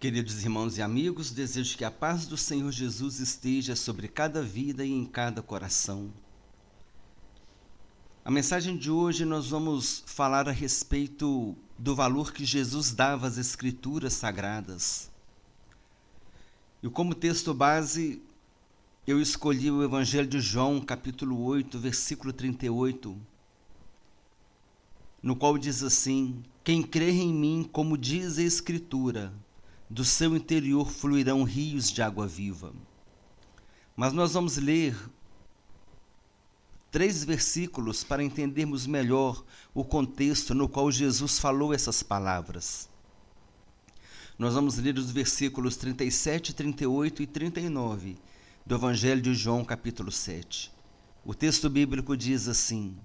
Queridos irmãos e amigos, desejo que a paz do Senhor Jesus esteja sobre cada vida e em cada coração. A mensagem de hoje nós vamos falar a respeito do valor que Jesus dava às Escrituras Sagradas. E como texto base, eu escolhi o Evangelho de João, capítulo 8, versículo 38, no qual diz assim: quem crer em mim, como diz a Escritura, do seu interior fluirão rios de água viva. Mas nós vamos ler 3 versículos para entendermos melhor o contexto no qual Jesus falou essas palavras. Nós vamos ler os versículos 37, 38 e 39 do Evangelho de João, capítulo 7. O texto bíblico diz assim: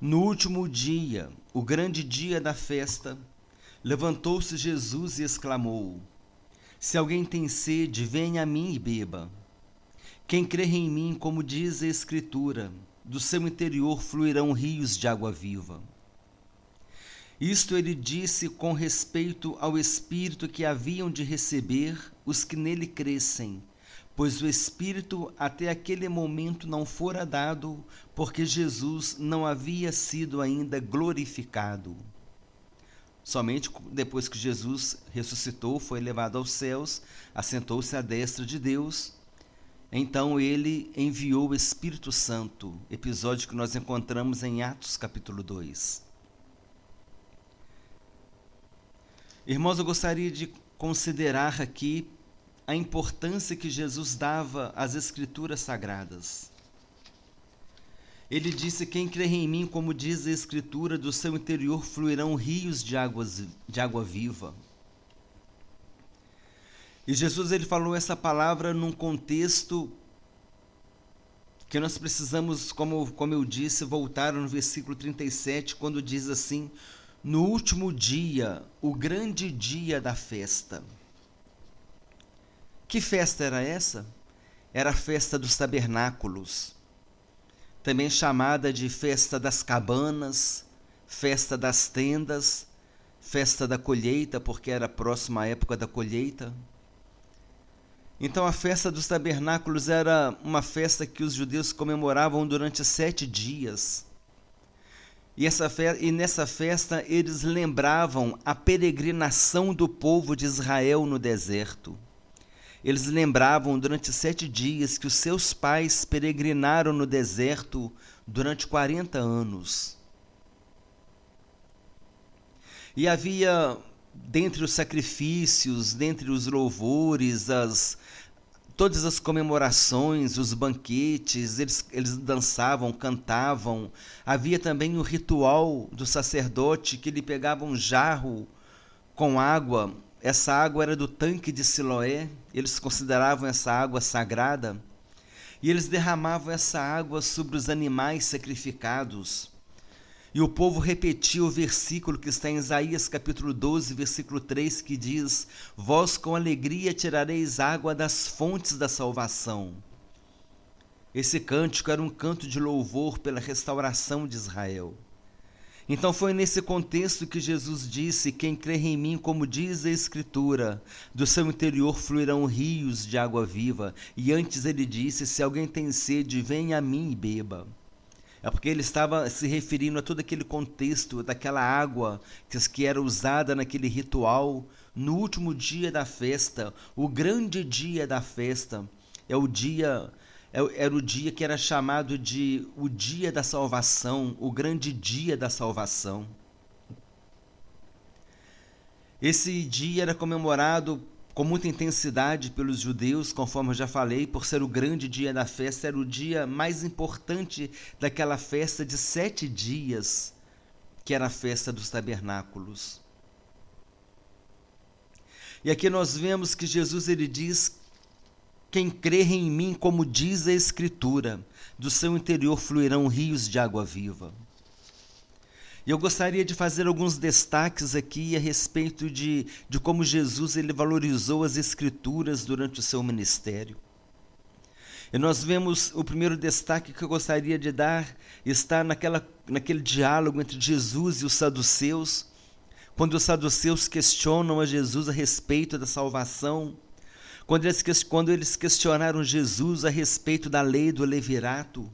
no último dia, o grande dia da festa, levantou-se Jesus e exclamou: se alguém tem sede, venha a mim e beba. Quem crer em mim, como diz a Escritura, do seu interior fluirão rios de água viva. Isto ele disse com respeito ao Espírito que haviam de receber os que nele crescem, pois o Espírito até aquele momento não fora dado, porque Jesus não havia sido ainda glorificado. Somente depois que Jesus ressuscitou, foi levado aos céus, assentou-se à destra de Deus, então ele enviou o Espírito Santo, episódio que nós encontramos em Atos capítulo 2. Irmãos, eu gostaria de considerar aqui a importância que Jesus dava às Escrituras Sagradas. Ele disse: quem crer em mim, como diz a Escritura, do seu interior fluirão rios de água viva. E Jesus ele falou essa palavra num contexto que nós precisamos, como eu disse, voltar no versículo 37, quando diz assim: no último dia, o grande dia da festa. Que festa era essa? Era a festa dos tabernáculos, também chamada de festa das cabanas, festa das tendas, festa da colheita, porque era próxima à época da colheita. Então a festa dos tabernáculos era uma festa que os judeus comemoravam durante 7 dias. E nessa festa eles lembravam a peregrinação do povo de Israel no deserto. Eles lembravam durante 7 dias que os seus pais peregrinaram no deserto durante 40 anos. E havia, dentre os sacrifícios, dentre os louvores, todas as comemorações, os banquetes, eles dançavam, cantavam. Havia também o ritual do sacerdote, que ele pegava um jarro com água. Essa água era do tanque de Siloé, eles consideravam essa água sagrada, e eles derramavam essa água sobre os animais sacrificados. E o povo repetia o versículo que está em Isaías capítulo 12, versículo 3, que diz: vós com alegria tirareis água das fontes da salvação. Esse cântico era um canto de louvor pela restauração de Israel. Então foi nesse contexto que Jesus disse: quem crer em mim, como diz a Escritura, do seu interior fluirão rios de água viva. E antes ele disse: se alguém tem sede, venha a mim e beba. É porque ele estava se referindo a todo aquele contexto daquela água que era usada naquele ritual no último dia da festa. O grande dia da festa era o dia que era chamado de o dia da salvação, o grande dia da salvação. Esse dia era comemorado com muita intensidade pelos judeus, conforme eu já falei, por ser o grande dia da festa. Era o dia mais importante daquela festa de 7 dias, que era a festa dos tabernáculos. E aqui nós vemos que Jesus ele diz: quem crer em mim, como diz a Escritura, do seu interior fluirão rios de água viva. E eu gostaria de fazer alguns destaques aqui a respeito de como Jesus ele valorizou as Escrituras durante o seu ministério. E nós vemos o primeiro destaque que eu gostaria de dar, está naquele diálogo entre Jesus e os saduceus, quando os saduceus questionam a Jesus a respeito da salvação, quando eles questionaram Jesus a respeito da lei do levirato.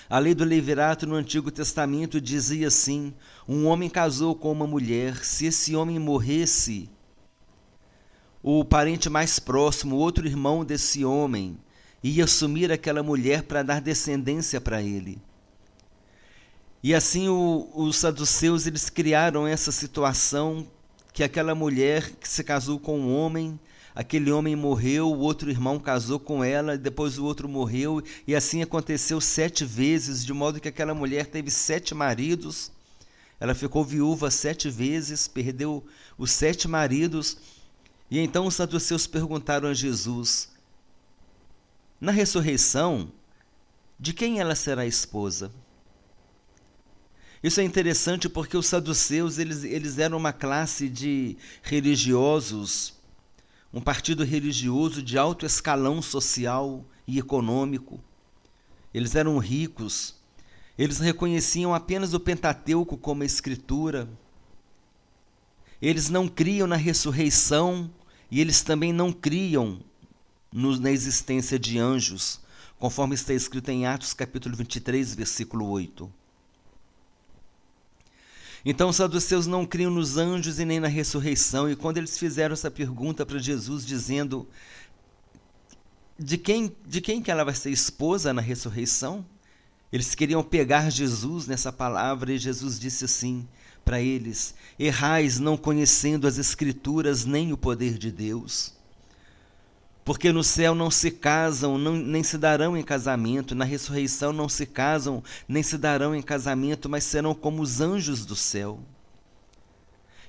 A lei do levirato no Antigo Testamento dizia assim: um homem casou com uma mulher, se esse homem morresse, o parente mais próximo, outro irmão desse homem, ia assumir aquela mulher para dar descendência para ele. E assim os saduceus eles criaram essa situação que aquela mulher que se casou com um homem, aquele homem morreu, o outro irmão casou com ela, depois o outro morreu, e assim aconteceu 7 vezes, de modo que aquela mulher teve 7 maridos, ela ficou viúva 7 vezes, perdeu os 7 maridos, e então os saduceus perguntaram a Jesus: na ressurreição, de quem ela será esposa? Isso é interessante porque os saduceus eles eram uma classe de religiosos, um partido religioso de alto escalão social e econômico. Eles eram ricos, eles reconheciam apenas o Pentateuco como a Escritura. Eles não criam na ressurreição e eles também não criam na existência de anjos, conforme está escrito em Atos capítulo 23, versículo 8. Então os saduceus não criam nos anjos e nem na ressurreição, e quando eles fizeram essa pergunta para Jesus, dizendo de quem que ela vai ser esposa na ressurreição, eles queriam pegar Jesus nessa palavra, e Jesus disse assim para eles: errais não conhecendo as Escrituras nem o poder de Deus. Porque no céu não se casam, nem se darão em casamento, na ressurreição não se casam, nem se darão em casamento, mas serão como os anjos do céu.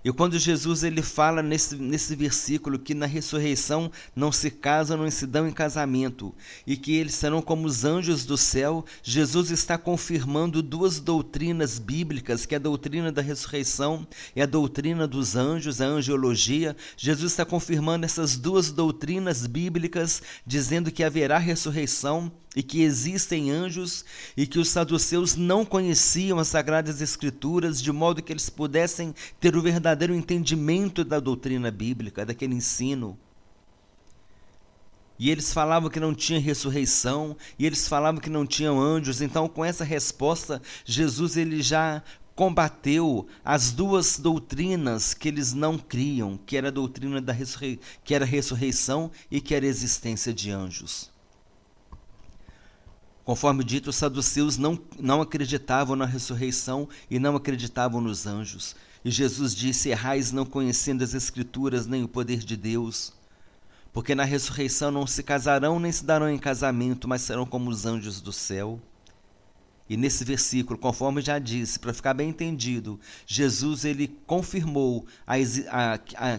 E quando Jesus ele fala nesse versículo que na ressurreição não se casam, não se dão em casamento, e que eles serão como os anjos do céu, Jesus está confirmando 2 doutrinas bíblicas, que é a doutrina da ressurreição e a doutrina dos anjos, a angiologia. Jesus está confirmando essas 2 doutrinas bíblicas, dizendo que haverá ressurreição e que existem anjos, e que os saduceus não conheciam as Sagradas Escrituras, de modo que eles pudessem ter o verdadeiro entendimento da doutrina bíblica, daquele ensino. E eles falavam que não tinha ressurreição, e eles falavam que não tinham anjos. Então, com essa resposta, Jesus ele já combateu as 2 doutrinas que eles não criam, que era a doutrina que era a ressurreição e que era a existência de anjos. Conforme dito, os saduceus não acreditavam na ressurreição e não acreditavam nos anjos. E Jesus disse: errais não conhecendo as Escrituras nem o poder de Deus, porque na ressurreição não se casarão nem se darão em casamento, mas serão como os anjos do céu. E nesse versículo, conforme já disse, para ficar bem entendido, Jesus ele confirmou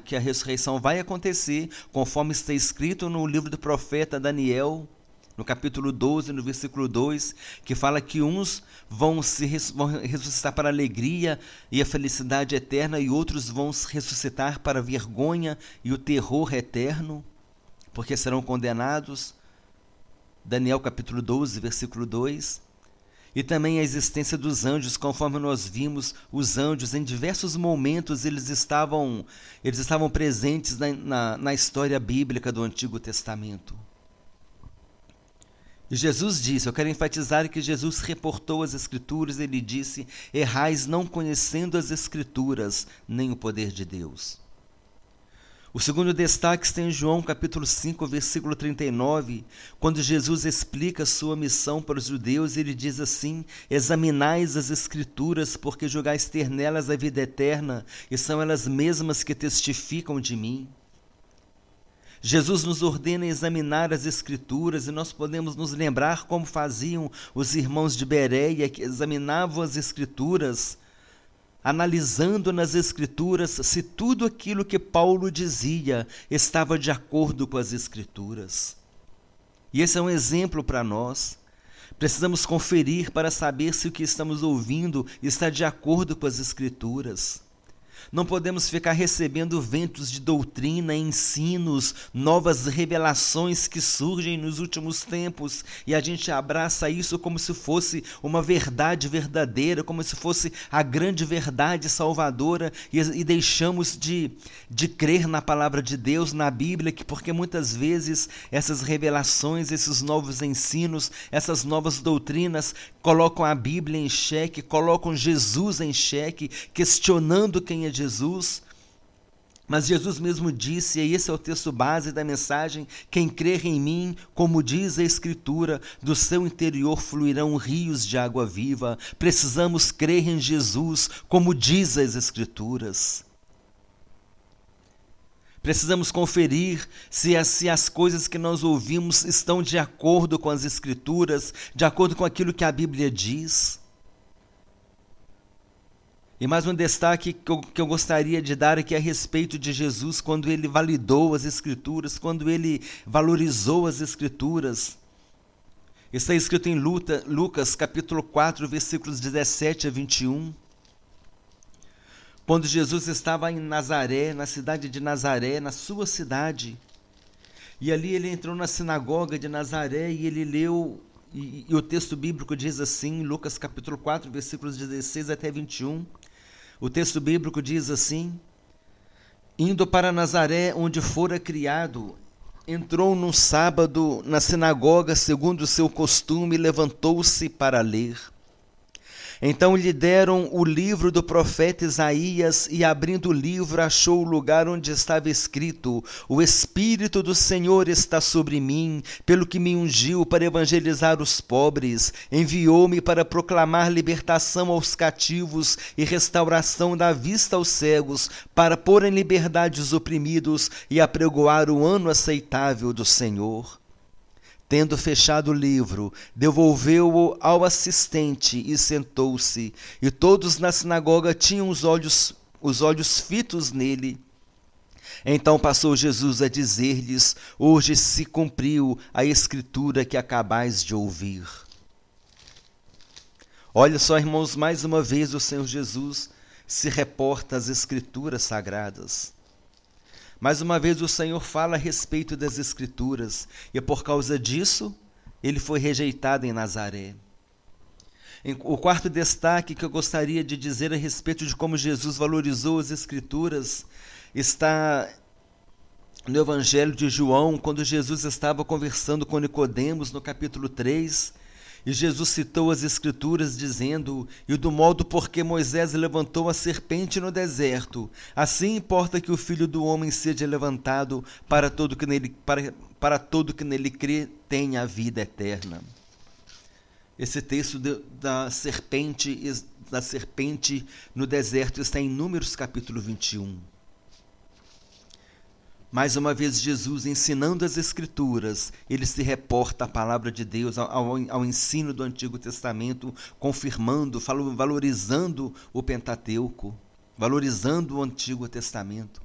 que a ressurreição vai acontecer, conforme está escrito no livro do profeta Daniel, no capítulo 12, no versículo 2, que fala que uns vão ressuscitar para a alegria e a felicidade eterna, e outros vão ressuscitar para a vergonha e o terror eterno, porque serão condenados. Daniel capítulo 12, versículo 2. E também a existência dos anjos, conforme nós vimos, os anjos em diversos momentos eles estavam presentes na história bíblica do Antigo Testamento. E Jesus disse, eu quero enfatizar que Jesus reportou as Escrituras, ele disse: errais não conhecendo as Escrituras, nem o poder de Deus. O segundo destaque está em João capítulo 5, versículo 39, quando Jesus explica a sua missão para os judeus, ele diz assim: examinais as Escrituras, porque julgais ter nelas a vida eterna, e são elas mesmas que testificam de mim. Jesus nos ordena examinar as Escrituras, e nós podemos nos lembrar como faziam os irmãos de Bereia, que examinavam as Escrituras, analisando nas Escrituras se tudo aquilo que Paulo dizia estava de acordo com as Escrituras. E esse é um exemplo para nós. Precisamos conferir para saber se o que estamos ouvindo está de acordo com as Escrituras. Não podemos ficar recebendo ventos de doutrina, ensinos, novas revelações que surgem nos últimos tempos e a gente abraça isso como se fosse uma verdade verdadeira, como se fosse a grande verdade salvadora e deixamos de crer na palavra de Deus, na Bíblia, porque muitas vezes essas revelações, esses novos ensinos, essas novas doutrinas colocam a Bíblia em xeque, colocam Jesus em xeque, questionando quem é Jesus. Mas Jesus mesmo disse, e esse é o texto base da mensagem: quem crer em mim, como diz a Escritura, do seu interior fluirão rios de água viva. Precisamos crer em Jesus, como diz as Escrituras. Precisamos conferir se as coisas que nós ouvimos estão de acordo com as Escrituras, de acordo com aquilo que a Bíblia diz. E mais um destaque que eu gostaria de dar aqui a respeito de Jesus, quando ele validou as Escrituras, quando ele valorizou as Escrituras. Está escrito em Lucas capítulo 4, versículos 17 a 21. Quando Jesus estava em Nazaré, na cidade de Nazaré, na sua cidade, e ali ele entrou na sinagoga de Nazaré e ele leu, e o texto bíblico diz assim, Lucas capítulo 4, versículos 16 até 21, o texto bíblico diz assim: indo para Nazaré, onde fora criado, entrou num sábado na sinagoga, segundo o seu costume, e levantou-se para ler. Então lhe deram o livro do profeta Isaías, e abrindo o livro achou o lugar onde estava escrito: o Espírito do Senhor está sobre mim, pelo que me ungiu para evangelizar os pobres, enviou-me para proclamar libertação aos cativos e restauração da vista aos cegos, para pôr em liberdade os oprimidos e apregoar o ano aceitável do Senhor. Tendo fechado o livro, devolveu-o ao assistente e sentou-se. E todos na sinagoga tinham os olhos fitos nele. Então passou Jesus a dizer-lhes: hoje se cumpriu a escritura que acabais de ouvir. Olha só, irmãos, mais uma vez o Senhor Jesus se reporta às Escrituras Sagradas. Mais uma vez o Senhor fala a respeito das Escrituras, e por causa disso, ele foi rejeitado em Nazaré. O quarto destaque que eu gostaria de dizer a respeito de como Jesus valorizou as Escrituras está no Evangelho de João, quando Jesus estava conversando com Nicodemos, no capítulo 3, e Jesus citou as Escrituras dizendo: e do modo por que Moisés levantou a serpente no deserto, assim importa que o Filho do Homem seja levantado, para todo que nele crê tenha a vida eterna. Esse texto da serpente no deserto está em Números capítulo 21. Mais uma vez Jesus, ensinando as Escrituras, ele se reporta à palavra de Deus, ao ensino do Antigo Testamento, confirmando, valorizando o Pentateuco, valorizando o Antigo Testamento.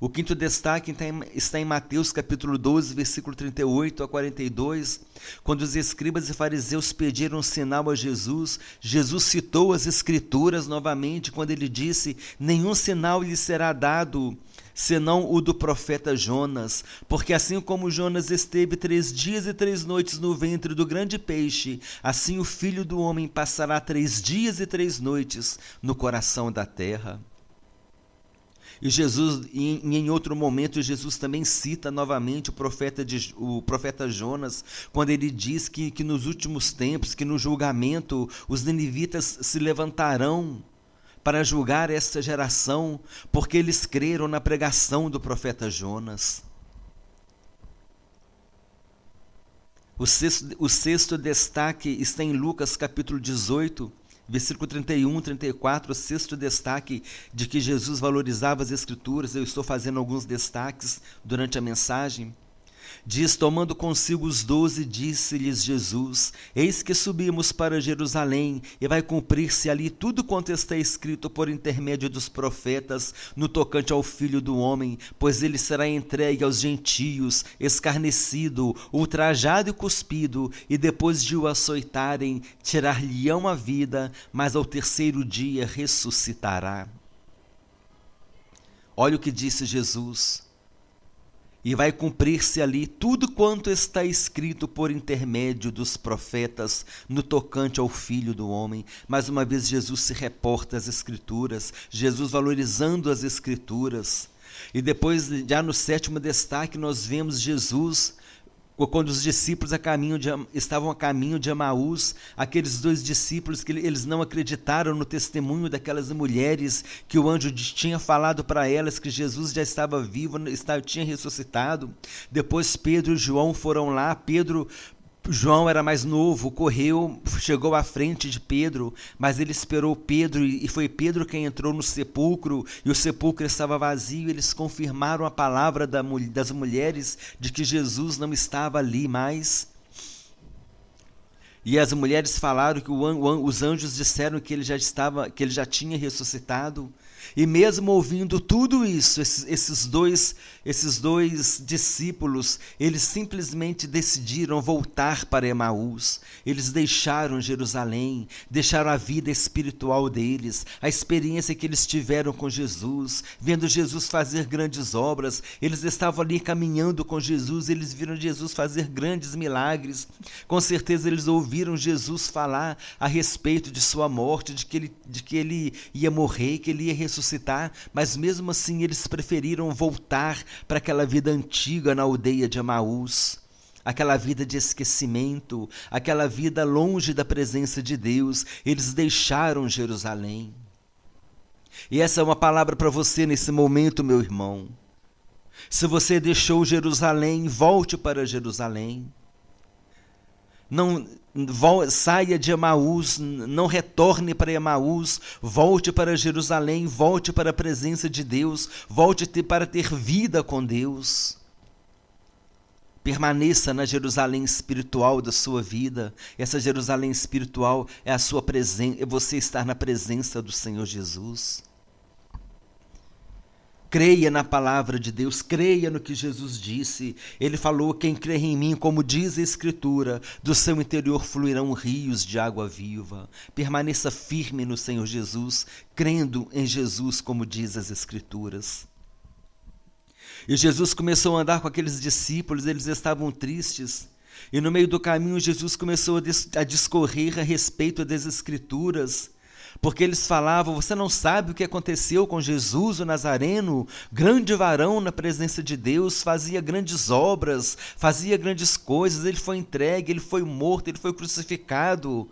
O quinto destaque está em Mateus capítulo 12, versículo 38 a 42, quando os escribas e fariseus pediram um sinal a Jesus, Jesus citou as Escrituras novamente, quando ele disse: nenhum sinal lhe será dado, senão o do profeta Jonas, porque assim como Jonas esteve 3 dias e 3 noites no ventre do grande peixe, assim o Filho do Homem passará 3 dias e 3 noites no coração da terra. E Jesus, em outro momento, Jesus também cita novamente o profeta Jonas, quando ele diz que nos últimos tempos, que no julgamento, os ninivitas se levantarão para julgar esta geração, porque eles creram na pregação do profeta Jonas. O sexto destaque está em Lucas capítulo 18, versículo 31, 34, o sexto destaque de que Jesus valorizava as Escrituras. Eu estou fazendo alguns destaques durante a mensagem. Diz: tomando consigo os 12, disse-lhes Jesus: eis que subimos para Jerusalém, e vai cumprir-se ali tudo quanto está escrito por intermédio dos profetas no tocante ao Filho do Homem, pois ele será entregue aos gentios, escarnecido, ultrajado e cuspido, e depois de o açoitarem, tirar-lhe-ão a vida, mas ao terceiro dia ressuscitará. Olha o que disse Jesus. E vai cumprir-se ali tudo quanto está escrito por intermédio dos profetas no tocante ao Filho do Homem. Mais uma vez Jesus se reporta às Escrituras, Jesus valorizando as Escrituras. E depois, já no 7º destaque, nós vemos Jesus, quando os discípulos estavam a caminho de Emaús, aqueles 2 discípulos que eles não acreditaram no testemunho daquelas mulheres, que o anjo tinha falado para elas que Jesus já estava vivo, tinha ressuscitado. Depois Pedro e João foram lá. João era mais novo, correu, chegou à frente de Pedro, mas ele esperou Pedro, e foi Pedro quem entrou no sepulcro, e o sepulcro estava vazio. Eles confirmaram a palavra das mulheres de que Jesus não estava ali mais. E as mulheres falaram que os anjos disseram que ele já tinha ressuscitado. E mesmo ouvindo tudo isso, esses dois discípulos, eles simplesmente decidiram voltar para Emaús. Eles deixaram Jerusalém, deixaram a vida espiritual deles, a experiência que eles tiveram com Jesus, vendo Jesus fazer grandes obras. Eles estavam ali caminhando com Jesus, eles viram Jesus fazer grandes milagres. Com certeza eles ouviram Jesus falar a respeito de sua morte, de que ele ia morrer, que ele ia ressuscitar, mas mesmo assim eles preferiram voltar para aquela vida antiga na aldeia de Emaús, aquela vida de esquecimento, aquela vida longe da presença de Deus. Eles deixaram Jerusalém. E essa é uma palavra para você nesse momento, meu irmão. Se você deixou Jerusalém, volte para Jerusalém. Não saia de Emaús, não retorne para Emaús, volte para Jerusalém, volte para a presença de Deus, volte para ter vida com Deus. Permaneça na Jerusalém espiritual da sua vida. Essa Jerusalém espiritual é a sua presença, é você estar na presença do Senhor Jesus. Creia na palavra de Deus, creia no que Jesus disse. Ele falou: quem crê em mim, como diz a Escritura, do seu interior fluirão rios de água viva. Permaneça firme no Senhor Jesus, crendo em Jesus, como diz as Escrituras. E Jesus começou a andar com aqueles discípulos, eles estavam tristes. E no meio do caminho Jesus começou a discorrer a respeito das Escrituras. Porque eles falavam: você não sabe o que aconteceu com Jesus, o Nazareno, grande varão na presença de Deus, fazia grandes obras, fazia grandes coisas, ele foi entregue, ele foi morto, ele foi crucificado.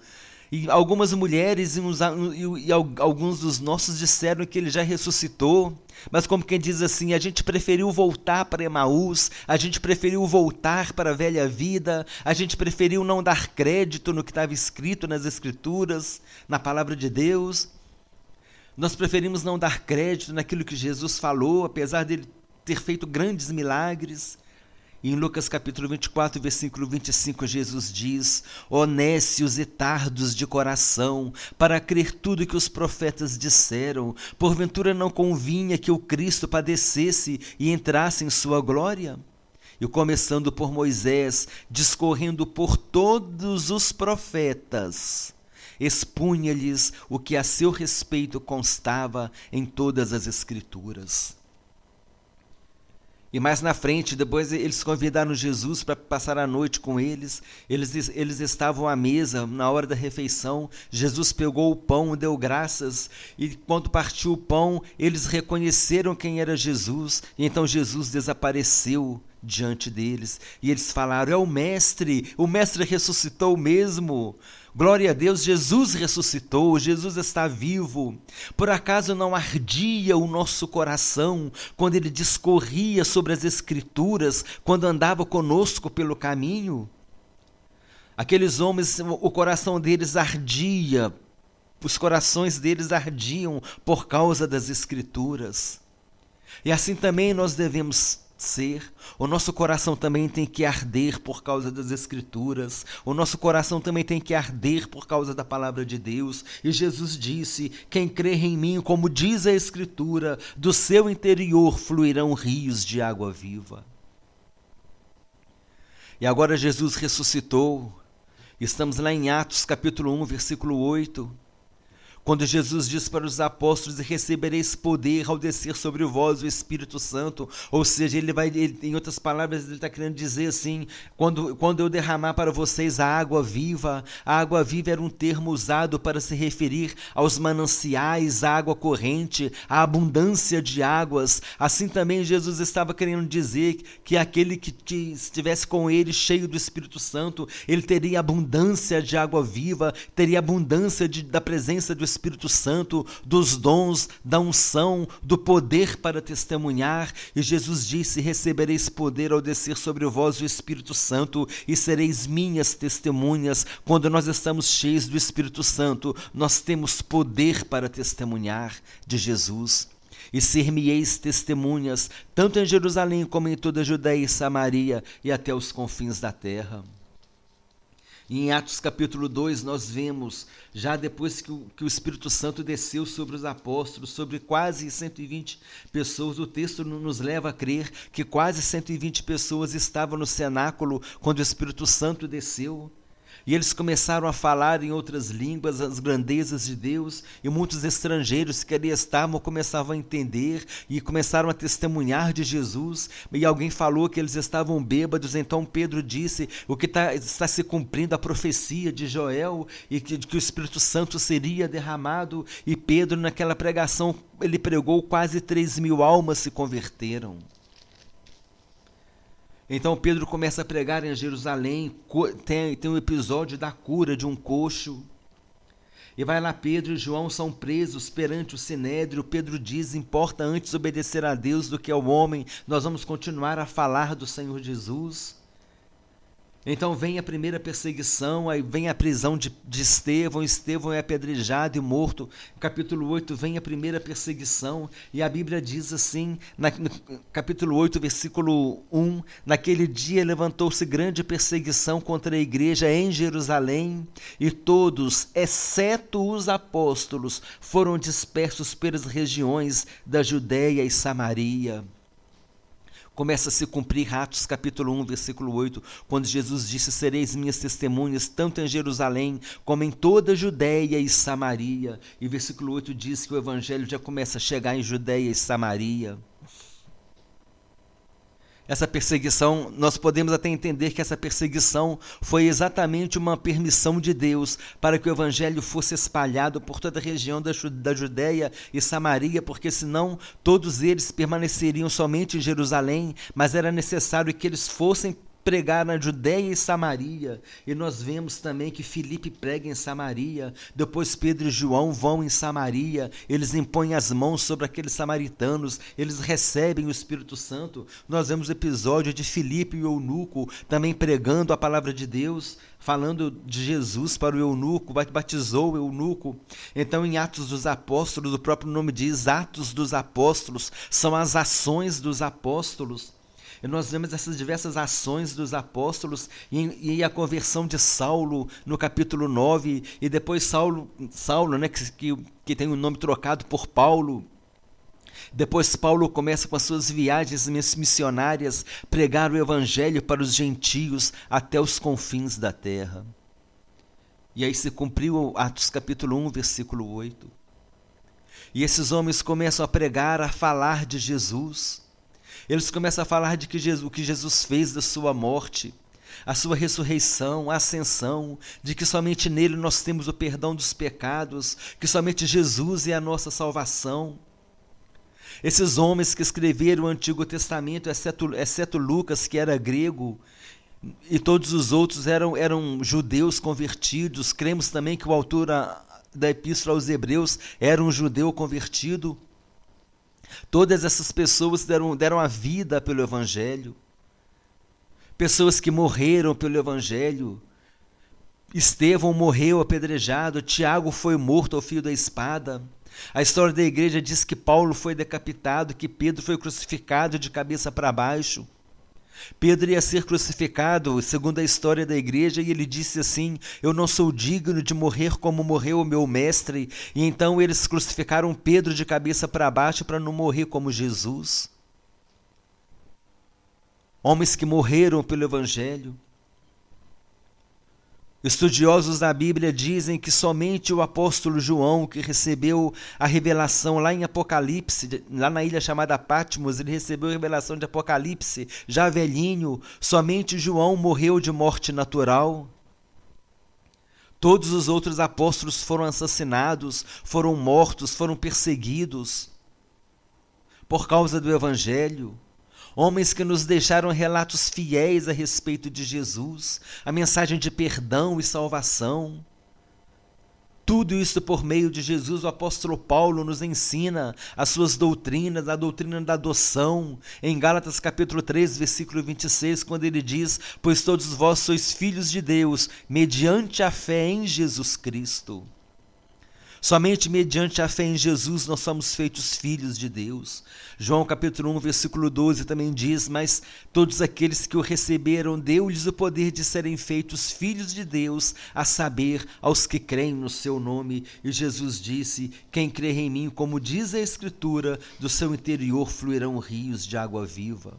E algumas mulheres e alguns dos nossos disseram que ele já ressuscitou, mas como quem diz assim, a gente preferiu voltar para Emaús, a gente preferiu voltar para a velha vida, a gente preferiu não dar crédito no que estava escrito nas Escrituras, na palavra de Deus. Nós preferimos não dar crédito naquilo que Jesus falou, apesar dele ter feito grandes milagres. E em Lucas capítulo 24, versículo 25, Jesus diz: ó nécios e tardos de coração, para crer tudo que os profetas disseram, porventura não convinha que o Cristo padecesse e entrasse em sua glória? E começando por Moisés, discorrendo por todos os profetas, expunha-lhes o que a seu respeito constava em todas as Escrituras. E mais na frente, depois eles convidaram Jesus para passar a noite com eles. Eles estavam à mesa, na hora da refeição. Jesus pegou o pão, deu graças, e quando partiu o pão, eles reconheceram quem era Jesus. E então Jesus desapareceu diante deles. E eles falaram: é o Mestre ressuscitou mesmo. Glória a Deus, Jesus ressuscitou, Jesus está vivo. Por acaso não ardia o nosso coração quando ele discorria sobre as Escrituras, quando andava conosco pelo caminho? Aqueles homens, o coração deles ardia, os corações deles ardiam por causa das Escrituras. E assim também nós devemos ser. O nosso coração também tem que arder por causa das Escrituras. O nosso coração também tem que arder por causa da palavra de Deus. E Jesus disse: quem crer em mim, como diz a Escritura, do seu interior fluirão rios de água viva. E agora Jesus ressuscitou. Estamos lá em Atos capítulo 1, versículo 8. Quando Jesus diz para os apóstolos: e recebereis poder ao descer sobre vós o Espírito Santo, ou seja, em outras palavras, ele está querendo dizer assim: quando eu derramar para vocês a água viva era um termo usado para se referir aos mananciais, à água corrente, à abundância de águas. Assim também Jesus estava querendo dizer que aquele que estivesse com ele cheio do Espírito Santo, ele teria abundância de água viva, teria abundância da presença do Espírito Santo, dos dons, da unção, do poder para testemunhar. E Jesus disse: recebereis poder ao descer sobre vós o Espírito Santo, e sereis minhas testemunhas. Quando nós estamos cheios do Espírito Santo, nós temos poder para testemunhar de Jesus. E ser-me-eis testemunhas, tanto em Jerusalém como em toda a Judéia e Samaria e até os confins da terra. E em Atos capítulo 2 nós vemos, já depois que o Espírito Santo desceu sobre os apóstolos, sobre quase 120 pessoas, o texto nos leva a crer que quase 120 pessoas estavam no cenáculo quando o Espírito Santo desceu. E eles começaram a falar em outras línguas as grandezas de Deus, e muitos estrangeiros que ali estavam começavam a entender e começaram a testemunhar de Jesus. E alguém falou que eles estavam bêbados, então Pedro disse: o que está se cumprindo a profecia de Joel, e que o Espírito Santo seria derramado. E Pedro, naquela pregação, ele pregou, quase 3.000 almas se converteram. Então Pedro começa a pregar em Jerusalém, tem um episódio da cura de um coxo. E vai lá, Pedro e João são presos perante o Sinédrio. Pedro diz: importa antes obedecer a Deus do que ao homem, nós vamos continuar a falar do Senhor Jesus. Então vem a primeira perseguição, aí vem a prisão de Estevão. Estevão é apedrejado e morto. No capítulo 8 vem a primeira perseguição, e a Bíblia diz assim, no capítulo 8, versículo 1, naquele dia levantou-se grande perseguição contra a igreja em Jerusalém, e todos, exceto os apóstolos, foram dispersos pelas regiões da Judéia e Samaria. Começa a se cumprir Atos capítulo 1, versículo 8, quando Jesus disse: sereis minhas testemunhas, tanto em Jerusalém, como em toda a Judéia e Samaria. E versículo 8 diz que o evangelho já começa a chegar em Judéia e Samaria. Essa perseguição, nós podemos até entender que essa perseguição foi exatamente uma permissão de Deus para que o evangelho fosse espalhado por toda a região da Judéia e Samaria, porque senão todos eles permaneceriam somente em Jerusalém, mas era necessário que eles fossem pregar na Judéia e Samaria. E nós vemos também que Filipe prega em Samaria, depois Pedro e João vão em Samaria, eles impõem as mãos sobre aqueles samaritanos, eles recebem o Espírito Santo. Nós vemos o episódio de Filipe e o eunuco também pregando a palavra de Deus, falando de Jesus para o eunuco, batizou o eunuco. Então em Atos dos Apóstolos, o próprio nome diz, Atos dos Apóstolos, são as ações dos apóstolos. E nós vemos essas diversas ações dos apóstolos e a conversão de Saulo no capítulo 9, e depois Saulo, né, que tem o nome trocado por Paulo. Depois Paulo começa com as suas viagens missionárias, pregar o evangelho para os gentios até os confins da terra. E aí se cumpriu Atos capítulo 1, versículo 8. E esses homens começam a pregar, a falar de Jesus. Eles começam a falar de o que Jesus fez da sua morte, a sua ressurreição, a ascensão, de que somente nele nós temos o perdão dos pecados, que somente Jesus é a nossa salvação. Esses homens que escreveram o Antigo Testamento, exceto Lucas, que era grego, e todos os outros eram judeus convertidos. Cremos também que o autor da Epístola aos Hebreus era um judeu convertido. Todas essas pessoas deram a vida pelo Evangelho. Pessoas que morreram pelo Evangelho. Estevão morreu apedrejado, Tiago foi morto ao fio da espada. A história da igreja diz que Paulo foi decapitado, que Pedro foi crucificado de cabeça para baixo. Pedro ia ser crucificado, segundo a história da igreja, e ele disse assim: eu não sou digno de morrer como morreu o meu mestre. E então eles crucificaram Pedro de cabeça para baixo para não morrer como Jesus. Homens que morreram pelo Evangelho. Estudiosos da Bíblia dizem que somente o apóstolo João, que recebeu a revelação lá em Apocalipse, lá na ilha chamada Patmos, ele recebeu a revelação de Apocalipse, já velhinho, somente João morreu de morte natural. Todos os outros apóstolos foram assassinados, foram mortos, foram perseguidos por causa do Evangelho. Homens que nos deixaram relatos fiéis a respeito de Jesus, a mensagem de perdão e salvação. Tudo isso por meio de Jesus. O apóstolo Paulo nos ensina as suas doutrinas, a doutrina da adoção, em Gálatas capítulo 3, versículo 26, quando ele diz: pois todos vós sois filhos de Deus, mediante a fé em Jesus Cristo. Somente mediante a fé em Jesus nós somos feitos filhos de Deus. João capítulo 1, versículo 12 também diz: mas todos aqueles que o receberam, deu-lhes o poder de serem feitos filhos de Deus, a saber, aos que creem no seu nome. E Jesus disse: quem crer em mim, como diz a Escritura, do seu interior fluirão rios de água viva.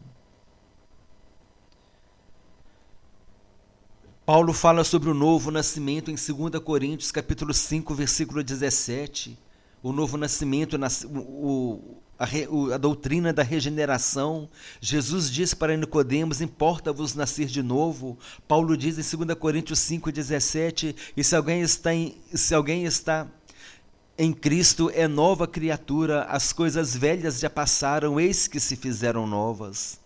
Paulo fala sobre o novo nascimento em 2 Coríntios, capítulo 5, versículo 17. O novo nascimento, a doutrina da regeneração. Jesus disse para Nicodemos: importa-vos nascer de novo. Paulo diz em 2 Coríntios 5, 17, e se alguém está em Cristo, é nova criatura, as coisas velhas já passaram, eis que se fizeram novas.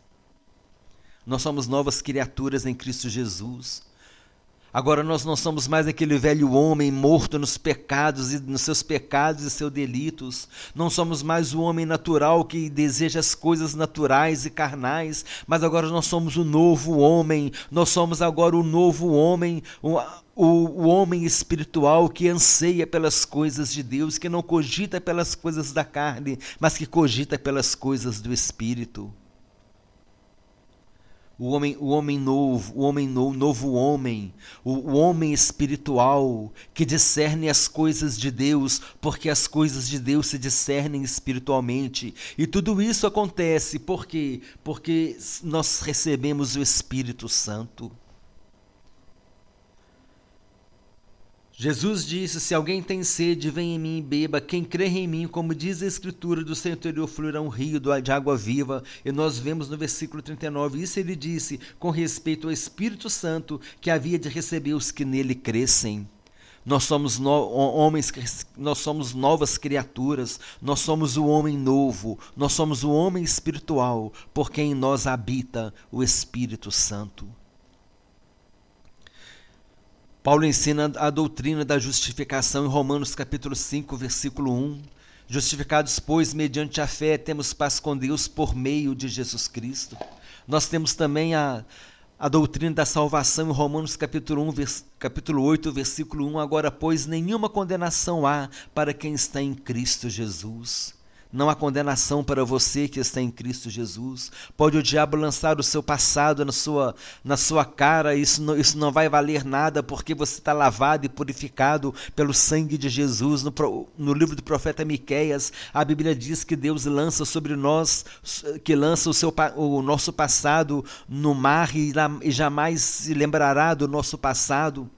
Nós somos novas criaturas em Cristo Jesus. Agora nós não somos mais aquele velho homem morto nos seus pecados e seus delitos. Não somos mais o homem natural que deseja as coisas naturais e carnais, mas agora nós somos o novo homem. Nós somos agora o novo homem, o homem espiritual que anseia pelas coisas de Deus, que não cogita pelas coisas da carne, mas que cogita pelas coisas do Espírito. O homem espiritual que discerne as coisas de Deus, porque as coisas de Deus se discernem espiritualmente. E tudo isso acontece porque nós recebemos o Espírito Santo. Jesus disse: se alguém tem sede, vem em mim e beba. Quem crer em mim, como diz a Escritura, do seu interior fluirá um rio de água viva. E nós vemos no versículo 39, isso ele disse com respeito ao Espírito Santo, que havia de receber os que nele crescem. Nós somos nós somos novas criaturas, nós somos o homem novo, nós somos o homem espiritual, porque em nós habita o Espírito Santo. Paulo ensina a doutrina da justificação em Romanos capítulo 5, versículo 1. Justificados, pois, mediante a fé, temos paz com Deus por meio de Jesus Nós temos também a doutrina da salvação em Romanos capítulo 8, versículo 1. Agora, pois, nenhuma condenação há para quem está em Cristo Jesus. Não há condenação para você que está em Cristo Jesus. Pode o diabo lançar o seu passado na sua cara, isso não vai valer nada, porque você está lavado e purificado pelo sangue de Jesus. No livro do profeta Miqueias, a Bíblia diz que Deus lança sobre nós, que lança o nosso passado no mar e jamais se lembrará do nosso passado.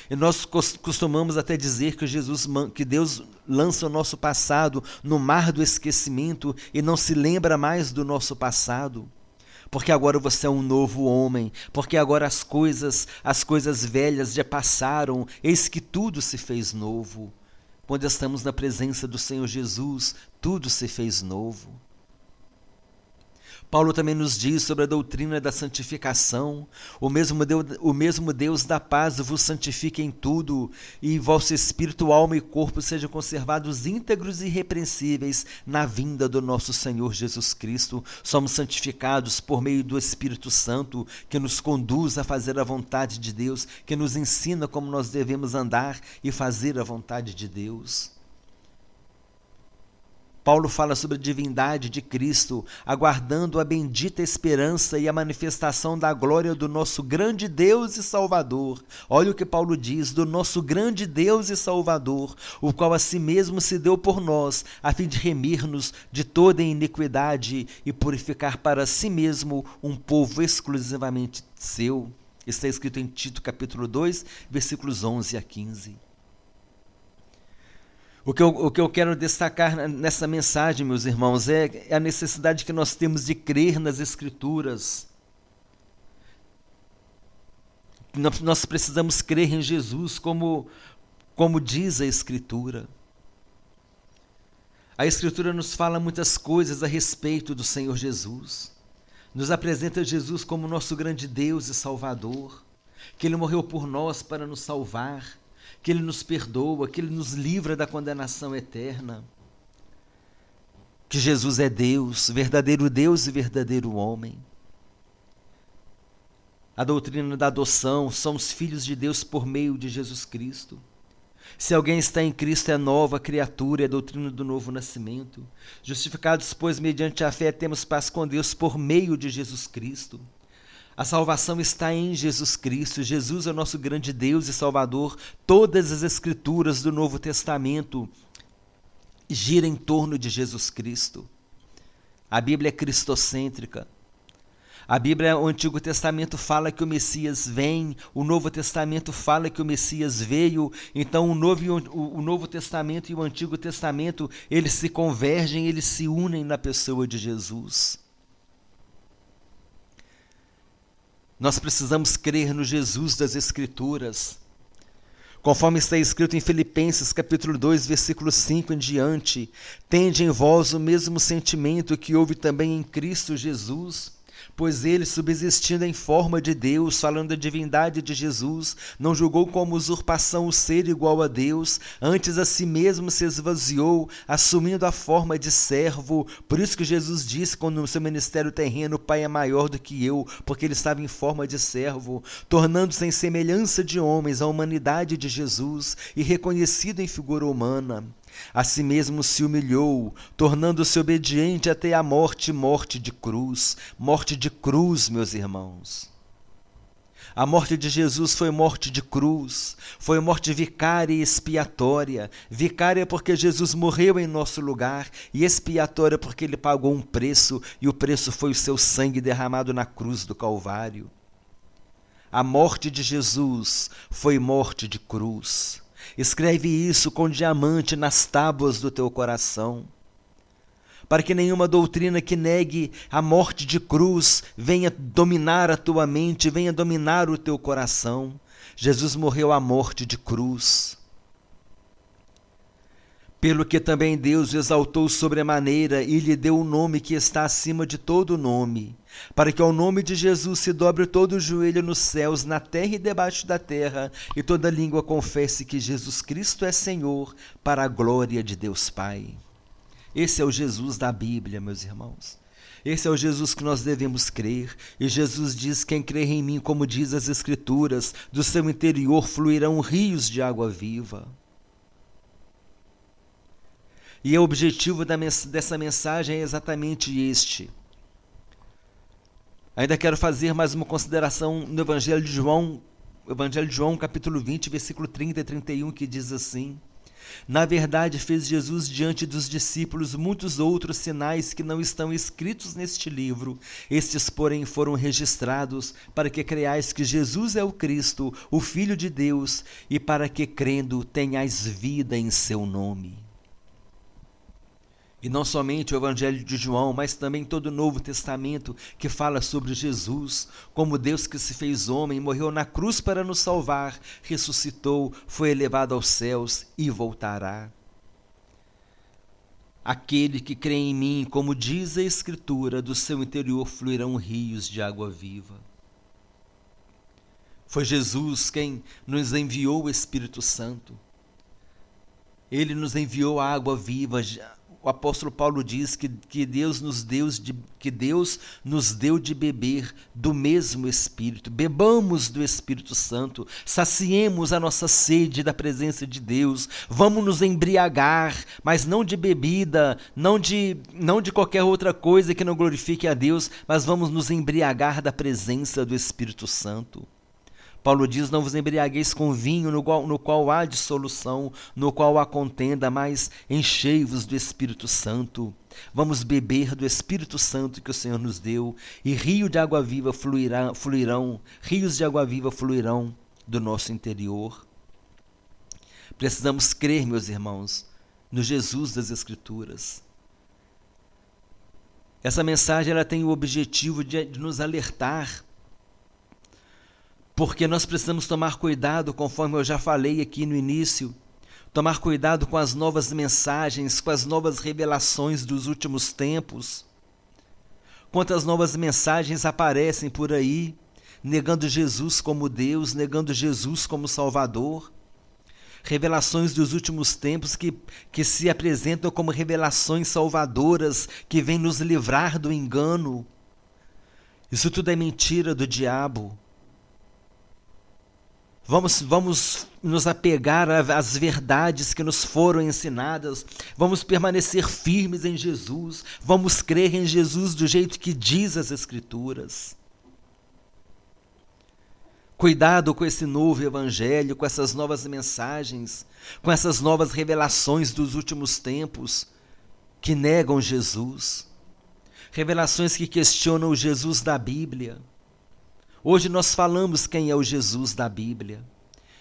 E nós costumamos até dizer que Deus lança o nosso passado no mar do esquecimento e não se lembra mais do nosso passado. Porque agora você é um novo homem, porque agora as coisas velhas já passaram, eis que tudo se fez novo. Quando estamos na presença do Senhor Jesus, tudo se fez novo. Paulo também nos diz sobre a doutrina da santificação. O mesmo Deus da paz vos santifique em tudo, e vosso espírito, alma e corpo sejam conservados íntegros e irrepreensíveis na vinda do nosso Senhor Jesus Cristo. Somos santificados por meio do Espírito Santo, que nos conduz a fazer a vontade de Deus, que nos ensina como nós devemos andar e fazer a vontade de Deus. Paulo fala sobre a divindade de Cristo, aguardando a bendita esperança e a manifestação da glória do nosso grande Deus e Salvador. Olha o que Paulo diz: do nosso grande Deus e Salvador, o qual a si mesmo se deu por nós, a fim de remir-nos de toda iniquidade e purificar para si mesmo um povo exclusivamente seu. Está escrito em Tito capítulo 2, versículos 11 a 15. O que eu quero destacar nessa mensagem, meus irmãos, é a necessidade que nós temos de crer nas Escrituras. Nós precisamos crer em Jesus como diz a Escritura. A Escritura nos fala muitas coisas a respeito do Senhor Jesus. Nos apresenta Jesus como nosso grande Deus e Salvador, que Ele morreu por nós para nos salvar, que Ele nos perdoa, que Ele nos livra da condenação eterna, que Jesus é Deus e verdadeiro homem. A doutrina da adoção, somos filhos de Deus por meio de Jesus Cristo. Se alguém está em Cristo, é nova criatura, é a doutrina do novo nascimento. Justificados, pois, mediante a fé, temos paz com Deus por meio de Jesus Cristo. A salvação está em Jesus Cristo. Jesus é o nosso grande Deus e Salvador. Todas as Escrituras do Novo Testamento giram em torno de Jesus Cristo. A Bíblia é cristocêntrica. A Bíblia, o Antigo Testamento fala que o Messias vem, o Novo Testamento fala que o Messias veio, então o Novo Testamento e o Antigo Testamento, eles se convergem, eles se unem na pessoa de Jesus. Nós precisamos crer no Jesus das Escrituras. Conforme está escrito em Filipenses capítulo 2, versículo 5 em diante, tende em vós o mesmo sentimento que houve também em Cristo Jesus, pois ele, subsistindo em forma de Deus, falando da divindade de Jesus, não julgou como usurpação o ser igual a Deus, antes a si mesmo se esvaziou, assumindo a forma de servo. Por isso que Jesus disse, quando no seu ministério terreno, o Pai é maior do que eu, porque ele estava em forma de servo, tornando-se em semelhança de homens, a humanidade de Jesus, e reconhecido em figura humana. A si mesmo se humilhou, tornando-se obediente até a morte, morte de cruz, meus irmãos. A morte de Jesus foi morte de cruz, foi morte vicária e expiatória. Vicária porque Jesus morreu em nosso lugar, e expiatória porque ele pagou um preço, e o preço foi o seu sangue derramado na cruz do Calvário. A morte de Jesus foi morte de cruz. Escreve isso com diamante nas tábuas do teu coração, para que nenhuma doutrina que negue a morte de cruz venha dominar a tua mente, venha dominar o teu coração. Jesus morreu a morte de cruz. Pelo que também Deus o exaltou sobremaneira e lhe deu o nome que está acima de todo nome, para que ao nome de Jesus se dobre todo o joelho nos céus, na terra e debaixo da terra, e toda língua confesse que Jesus Cristo é Senhor, para a glória de Deus Pai. Esse é o Jesus da Bíblia, meus irmãos. Esse é o Jesus que nós devemos crer. E Jesus diz: quem crer em mim, como diz as Escrituras, do seu interior fluirão rios de água viva. E o objetivo dessa mensagem é exatamente este. Ainda quero fazer mais uma consideração no Evangelho de João, capítulo 20, versículo 30 e 31, que diz assim: na verdade, fez Jesus diante dos discípulos muitos outros sinais que não estão escritos neste livro. Estes, porém, foram registrados para que creiais que Jesus é o Cristo, o Filho de Deus, e para que, crendo, tenhais vida em seu nome. E não somente o Evangelho de João, mas também todo o Novo Testamento que fala sobre Jesus, como Deus que se fez homem, morreu na cruz para nos salvar, ressuscitou, foi elevado aos céus e voltará. Aquele que crê em mim, como diz a Escritura, do seu interior fluirão rios de água viva. Foi Jesus quem nos enviou o Espírito Santo. Ele nos enviou a água viva. O apóstolo Paulo diz que Deus nos deu de beber do mesmo Espírito. Bebamos do Espírito Santo, saciemos a nossa sede da presença de Deus. Vamos nos embriagar, mas não de bebida, não de qualquer outra coisa que não glorifique a Deus, mas vamos nos embriagar da presença do Espírito Santo. Paulo diz: não vos embriagueis com vinho, no qual há dissolução, no qual há contenda, mas enchei-vos do Espírito Santo. Vamos beber do Espírito Santo que o Senhor nos deu, e rio de água viva fluirão, rios de água viva fluirão do nosso interior. Precisamos crer, meus irmãos, no Jesus das Escrituras. Essa mensagem ela tem o objetivo de nos alertar, porque nós precisamos tomar cuidado, conforme eu já falei aqui no início, tomar cuidado com as novas mensagens, com as novas revelações dos últimos tempos. Quantas novas mensagens aparecem por aí, negando Jesus como Deus, negando Jesus como Salvador. Revelações dos últimos tempos que se apresentam como revelações salvadoras, que vêm nos livrar do engano. Isso tudo é mentira do diabo. Vamos nos apegar às verdades que nos foram ensinadas, vamos permanecer firmes em Jesus, vamos crer em Jesus do jeito que diz as Escrituras. Cuidado com esse novo evangelho, com essas novas mensagens, com essas novas revelações dos últimos tempos que negam Jesus. Revelações que questionam o Jesus da Bíblia. Hoje nós falamos quem é o Jesus da Bíblia.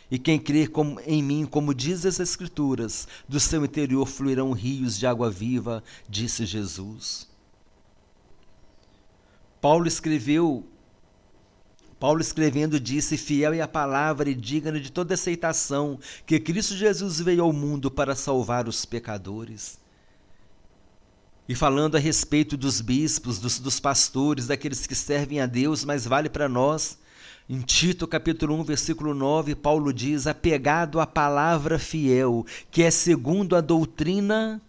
E quem crer em mim, como diz as Escrituras, do seu interior fluirão rios de água viva, disse Jesus. Paulo escrevendo disse: fiel é a palavra e digna de toda aceitação, que Cristo Jesus veio ao mundo para salvar os pecadores. E falando a respeito dos bispos, dos pastores, daqueles que servem a Deus, mas vale para nós, em Tito capítulo 1, versículo 9, Paulo diz: apegado à palavra fiel, que é segundo a doutrina,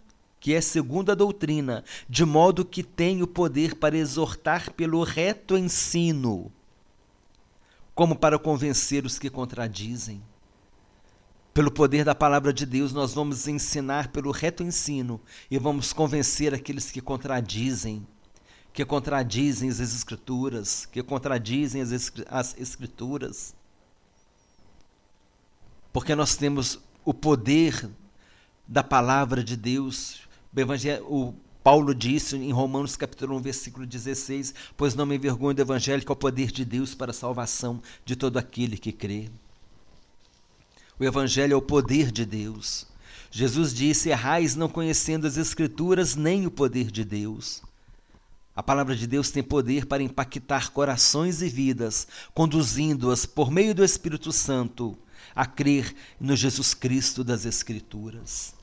de modo que tem o poder para exortar pelo reto ensino, como para convencer os que contradizem. Pelo poder da palavra de Deus, nós vamos ensinar pelo reto ensino e vamos convencer aqueles que contradizem as Escrituras, que contradizem as Escrituras. Porque nós temos o poder da palavra de Deus. O Paulo disse em Romanos capítulo 1, versículo 16, pois não me envergonho do evangelho, que é o poder de Deus para a salvação de todo aquele que crê. O evangelho é o poder de Deus. Jesus disse: errais não conhecendo as Escrituras nem o poder de Deus. A palavra de Deus tem poder para impactar corações e vidas, conduzindo-as por meio do Espírito Santo a crer no Jesus Cristo das Escrituras.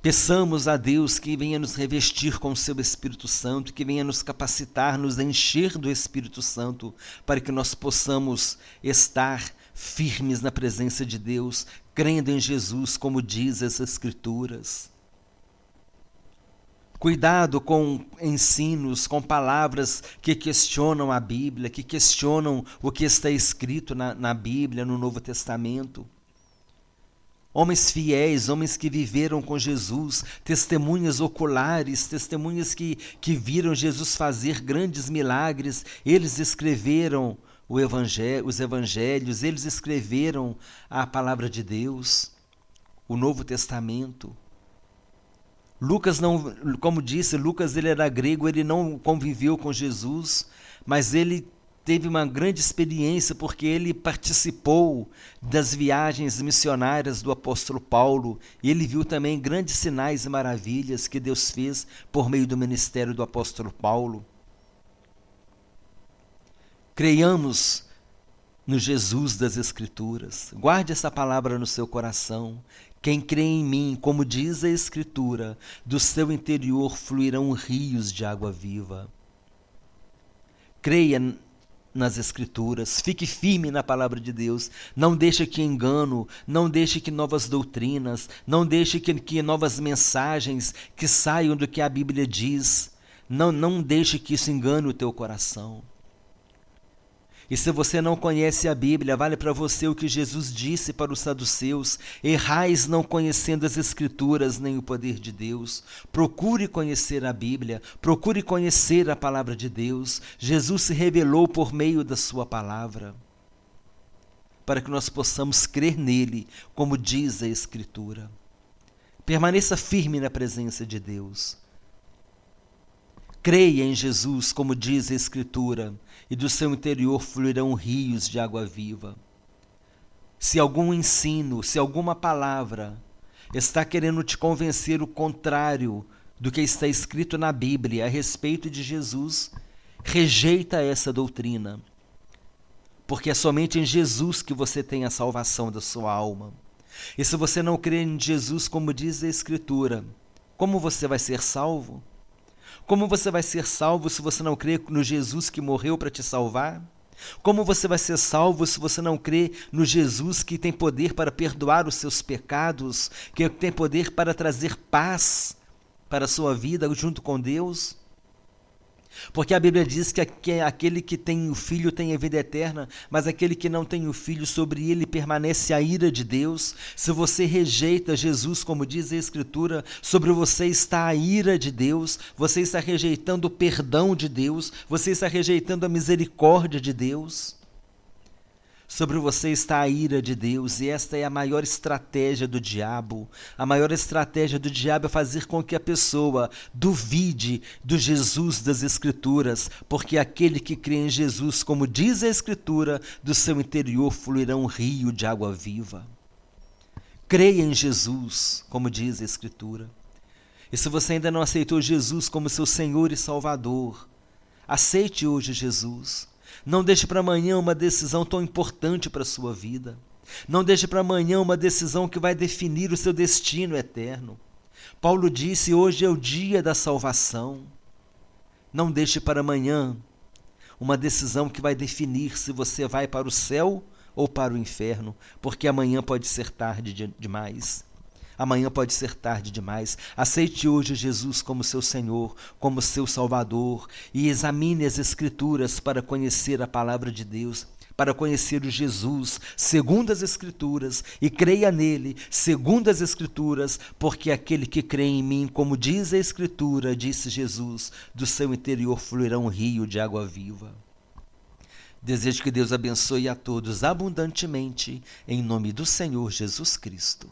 Peçamos a Deus que venha nos revestir com o seu Espírito Santo, que venha nos capacitar, nos encher do Espírito Santo, para que nós possamos estar firmes na presença de Deus, crendo em Jesus, como diz as Escrituras. Cuidado com ensinos, com palavras que questionam a Bíblia, que questionam o que está escrito na Bíblia, no Novo Testamento. Homens fiéis, homens que viveram com Jesus, testemunhas oculares, testemunhas que viram Jesus fazer grandes milagres. Eles escreveram os evangelhos, eles escreveram a palavra de Deus, o Novo Testamento. Lucas não, como disse, Lucas ele era grego, ele não conviveu com Jesus, mas ele teve uma grande experiência porque ele participou das viagens missionárias do apóstolo Paulo e ele viu também grandes sinais e maravilhas que Deus fez por meio do ministério do apóstolo Paulo. Creiamos no Jesus das Escrituras. Guarde essa palavra no seu coração. Quem crê em mim, como diz a Escritura, do seu interior fluirão rios de água viva. Creia nas Escrituras, fique firme na palavra de Deus, não deixe que engano, não deixe que novas doutrinas, não deixe que novas mensagens que saiam do que a Bíblia diz, não deixe que isso engane o teu coração. E se você não conhece a Bíblia, vale para você o que Jesus disse para os saduceus: errais não conhecendo as Escrituras nem o poder de Deus. Procure conhecer a Bíblia, procure conhecer a palavra de Deus. Jesus se revelou por meio da sua palavra, para que nós possamos crer nele, como diz a Escritura. Permaneça firme na presença de Deus. Creia em Jesus, como diz a Escritura, e do seu interior fluirão rios de água viva. Se algum ensino, se alguma palavra está querendo te convencer o contrário do que está escrito na Bíblia a respeito de Jesus, rejeita essa doutrina, porque é somente em Jesus que você tem a salvação da sua alma. E se você não crê em Jesus, como diz a Escritura, como você vai ser salvo? Como você vai ser salvo se você não crê no Jesus que morreu para te salvar? Como você vai ser salvo se você não crê no Jesus que tem poder para perdoar os seus pecados, que tem poder para trazer paz para a sua vida junto com Deus? Porque a Bíblia diz que aquele que tem o Filho tem a vida eterna, mas aquele que não tem o Filho, sobre ele permanece a ira de Deus. Se você rejeita Jesus, como diz a Escritura, sobre você está a ira de Deus, você está rejeitando o perdão de Deus, você está rejeitando a misericórdia de Deus. Sobre você está a ira de Deus, e esta é a maior estratégia do diabo. A maior estratégia do diabo é fazer com que a pessoa duvide do Jesus das Escrituras, porque aquele que crê em Jesus, como diz a Escritura, do seu interior fluirá um rio de água viva. Creia em Jesus, como diz a Escritura. E se você ainda não aceitou Jesus como seu Senhor e Salvador, aceite hoje Jesus. Não deixe para amanhã uma decisão tão importante para a sua vida. Não deixe para amanhã uma decisão que vai definir o seu destino eterno. Paulo disse, hoje é o dia da salvação. Não deixe para amanhã uma decisão que vai definir se você vai para o céu ou para o inferno, porque amanhã pode ser tarde demais. Amanhã pode ser tarde demais. Aceite hoje Jesus como seu Senhor, como seu Salvador, e examine as Escrituras para conhecer a palavra de Deus, para conhecer o Jesus segundo as Escrituras, e creia nele segundo as Escrituras, porque aquele que crê em mim, como diz a Escritura, disse Jesus, do seu interior fluirá um rio de água viva. Desejo que Deus abençoe a todos abundantemente, em nome do Senhor Jesus Cristo.